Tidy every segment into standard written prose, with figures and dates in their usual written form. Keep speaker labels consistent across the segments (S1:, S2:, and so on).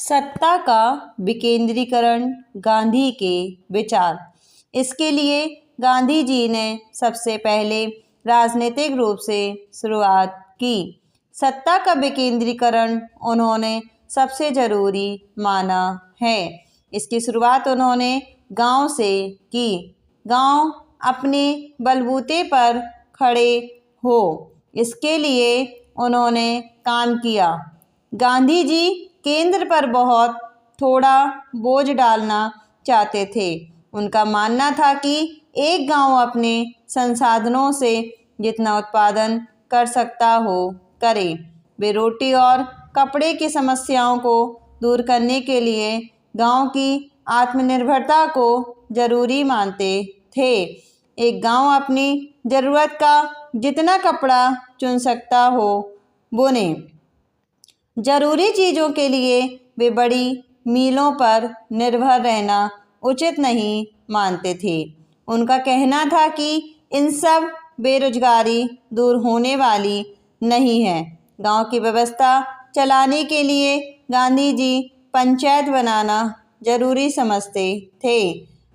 S1: सत्ता का विकेंद्रीकरण, गांधी के विचार। इसके लिए गांधी जी ने सबसे पहले राजनीतिक रूप से शुरुआत की। सत्ता का विकेंद्रीकरण उन्होंने सबसे ज़रूरी माना है। इसकी शुरुआत उन्होंने गांव से की। गांव अपने बलबूते पर खड़े हो, इसके लिए उन्होंने काम किया। गांधी जी केंद्र पर बहुत थोड़ा बोझ डालना चाहते थे। उनका मानना था कि एक गांव अपने संसाधनों से जितना उत्पादन कर सकता हो करे। वे रोटी और कपड़े की समस्याओं को दूर करने के लिए गांव की आत्मनिर्भरता को जरूरी मानते थे। एक गांव अपनी ज़रूरत का जितना कपड़ा चुन सकता हो बुने। जरूरी चीज़ों के लिए वे बड़ी मिलों पर निर्भर रहना उचित नहीं मानते थे। उनका कहना था कि इन सब बेरोजगारी दूर होने वाली नहीं है। गांव की व्यवस्था चलाने के लिए गांधी जी पंचायत बनाना जरूरी समझते थे।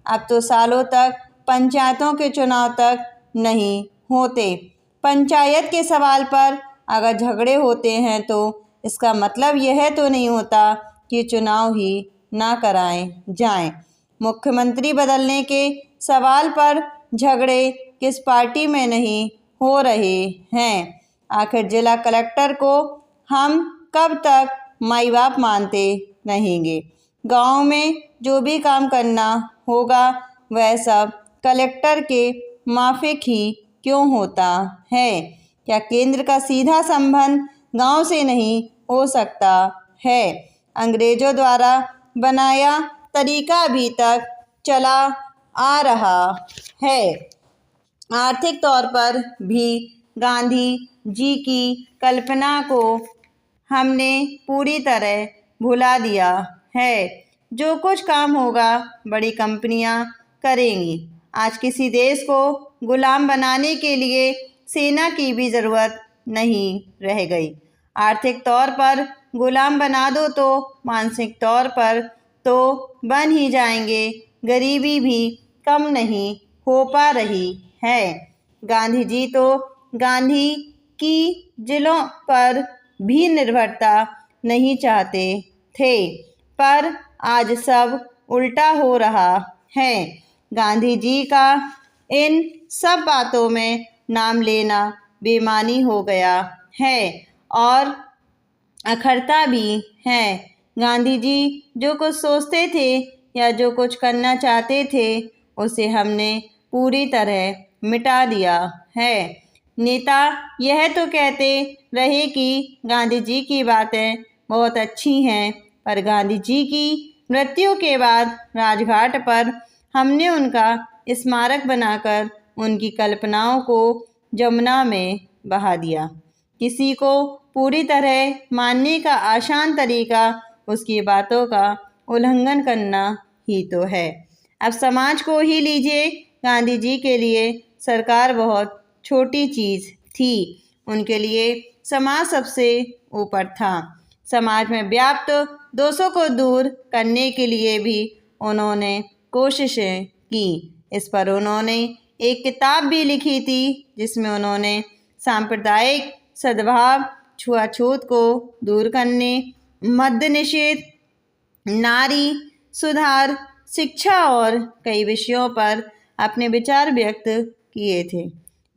S1: अब तो सालों तक पंचायतों के चुनाव तक नहीं होते। पंचायत के सवाल पर अगर झगड़े होते हैं तो इसका मतलब यह तो नहीं होता कि चुनाव ही ना कराए जाएं। मुख्यमंत्री बदलने के सवाल पर झगड़े किस पार्टी में नहीं हो रहे हैं। आखिर जिला कलेक्टर को हम कब तक माई बाप मानते रहेंगे। गांव में जो भी काम करना होगा वह सब कलेक्टर के माफिक ही क्यों होता है। क्या केंद्र का सीधा संबंध गांव से नहीं हो सकता है। अंग्रेजों द्वारा बनाया तरीका अभी तक चला आ रहा है। आर्थिक तौर पर भी गांधी जी की कल्पना को हमने पूरी तरह भुला दिया है। जो कुछ काम होगा बड़ी कंपनियां करेंगी। आज किसी देश को गुलाम बनाने के लिए सेना की भी ज़रूरत नहीं रह गई। आर्थिक तौर पर गुलाम बना दो तो मानसिक तौर पर तो बन ही जाएंगे। गरीबी भी कम नहीं हो पा रही है। गांधी जी तो गांधी की जिलों पर भी निर्भरता नहीं चाहते थे, पर आज सब उल्टा हो रहा है। गांधी जी का इन सब बातों में नाम लेना बेमानी हो गया है और अखरता भी है। गांधी जी जो कुछ सोचते थे या जो कुछ करना चाहते थे उसे हमने पूरी तरह मिटा दिया है। नेता यह तो कहते रहे कि गांधी जी की बातें बहुत अच्छी हैं, पर गांधी जी की मृत्यु के बाद राजघाट पर हमने उनका स्मारक बनाकर उनकी कल्पनाओं को जमुना में बहा दिया। किसी को पूरी तरह मानने का आसान तरीका उसकी बातों का उल्लंघन करना ही तो है। अब समाज को ही लीजिए। गांधी जी के लिए सरकार बहुत छोटी चीज़ थी। उनके लिए समाज सबसे ऊपर था। समाज में व्याप्त दोषों को दूर करने के लिए भी उन्होंने कोशिशें की। इस पर उन्होंने एक किताब भी लिखी थी जिसमें उन्होंने सांप्रदायिक सद्भाव, छुआछूत को दूर करने, मद्य निषेध, नारी सुधार, शिक्षा और कई विषयों पर अपने विचार व्यक्त किए थे।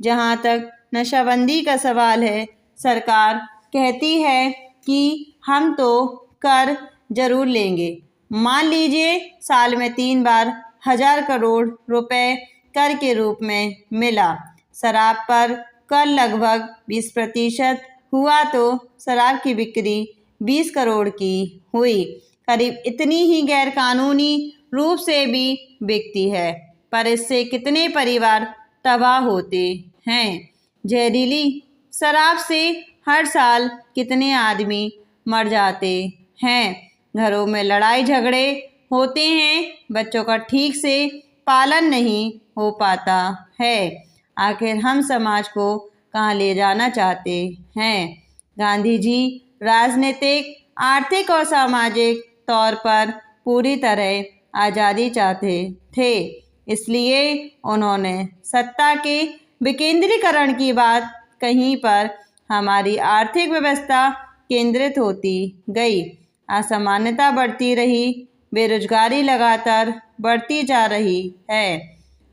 S1: जहाँ तक नशाबंदी का सवाल है, सरकार कहती है कि हम तो कर जरूर लेंगे। मान लीजिए साल में 3 बार 1000 करोड़ रुपए कर के रूप में मिला। शराब पर कर लगभग 20% हुआ तो शराब की बिक्री 20 करोड़ की हुई। करीब इतनी ही गैरकानूनी रूप से भी बिकती है, पर इससे कितने परिवार तबाह होते हैं। जहरीली शराब से हर साल कितने आदमी मर जाते हैं। घरों में लड़ाई झगड़े होते हैं। बच्चों का ठीक से पालन नहीं हो पाता है। आखिर हम समाज को कहाँ ले जाना चाहते हैं। गांधी जी राजनीतिक, आर्थिक और सामाजिक तौर पर पूरी तरह आज़ादी चाहते थे। इसलिए उन्होंने सत्ता के विकेंद्रीकरण की बात कहीं पर हमारी आर्थिक व्यवस्था केंद्रित होती गई, असमानता बढ़ती रही, बेरोजगारी लगातार बढ़ती जा रही है।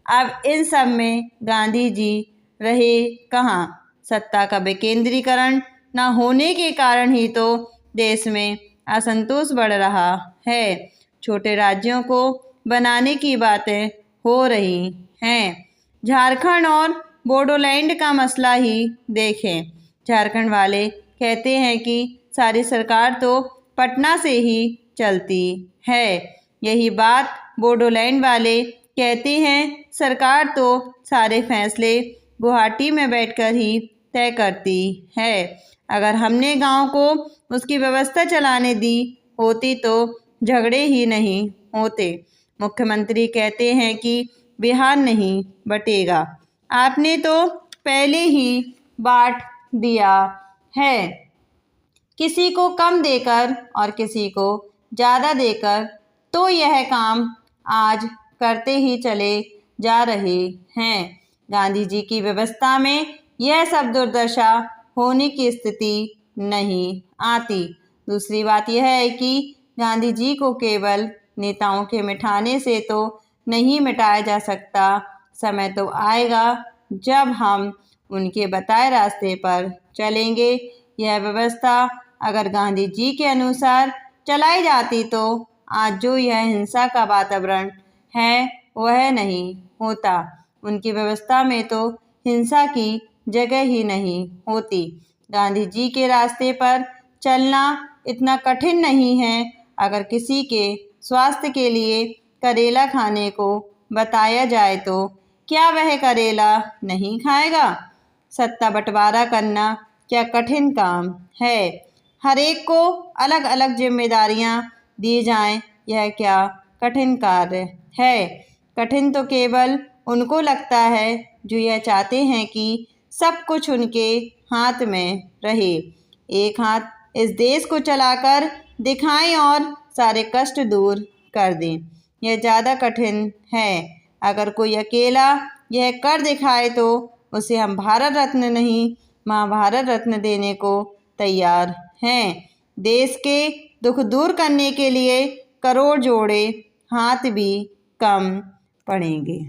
S1: अब इन सब में गांधी जी रहे कहाँ? सत्ता का विकेंद्रीकरण न होने के कारण ही तो देश में असंतोष बढ़ रहा है। छोटे राज्यों को बनाने की बातें हो रही हैं। झारखंड और बोडोलैंड का मसला ही देखें। झारखंड वाले कहते हैं कि सारी सरकार तो पटना से ही चलती है। यही बात बोडोलैंड वाले कहते हैं सरकार तो सारे फैसले गुवाहाटी में बैठकर ही तय करती है। अगर हमने गांव को उसकी व्यवस्था चलाने दी होती तो झगड़े ही नहीं होते। मुख्यमंत्री कहते हैं कि बिहार नहीं बटेगा। आपने तो पहले ही बांट दिया है, किसी को कम देकर और किसी को ज़्यादा देकर, तो यह काम आज करते ही चले जा रहे हैं। गांधी जी की व्यवस्था में यह सब दुर्दशा होने की स्थिति नहीं आती। दूसरी बात यह है कि गांधी जी को केवल नेताओं के मिटाने से तो नहीं मिटाया जा सकता। समय तो आएगा जब हम उनके बताए रास्ते पर चलेंगे। यह व्यवस्था अगर गांधी जी के अनुसार चलाई जाती तो आज जो यह हिंसा का वातावरण है वह नहीं होता। उनकी व्यवस्था में तो हिंसा की जगह ही नहीं होती। गांधी जी के रास्ते पर चलना इतना कठिन नहीं है। अगर किसी के स्वास्थ्य के लिए करेला खाने को बताया जाए तो क्या वह करेला नहीं खाएगा? सत्ता बंटवारा करना क्या कठिन काम है? हर एक को अलग अलग जिम्मेदारियां दी जाएं, यह क्या कठिन कार्य है? कठिन तो केवल उनको लगता है जो यह चाहते हैं कि सब कुछ उनके हाथ में रहे। एक हाथ इस देश को चलाकर दिखाएं और सारे कष्ट दूर कर दें। यह ज़्यादा कठिन है। अगर कोई अकेला यह कर दिखाए तो उसे हम भारत रत्न नहीं महाभारत रत्न देने को तैयार हैं। देश के दुख दूर करने के लिए करोड़ जोड़े हाथ भी कम पड़ेंगे।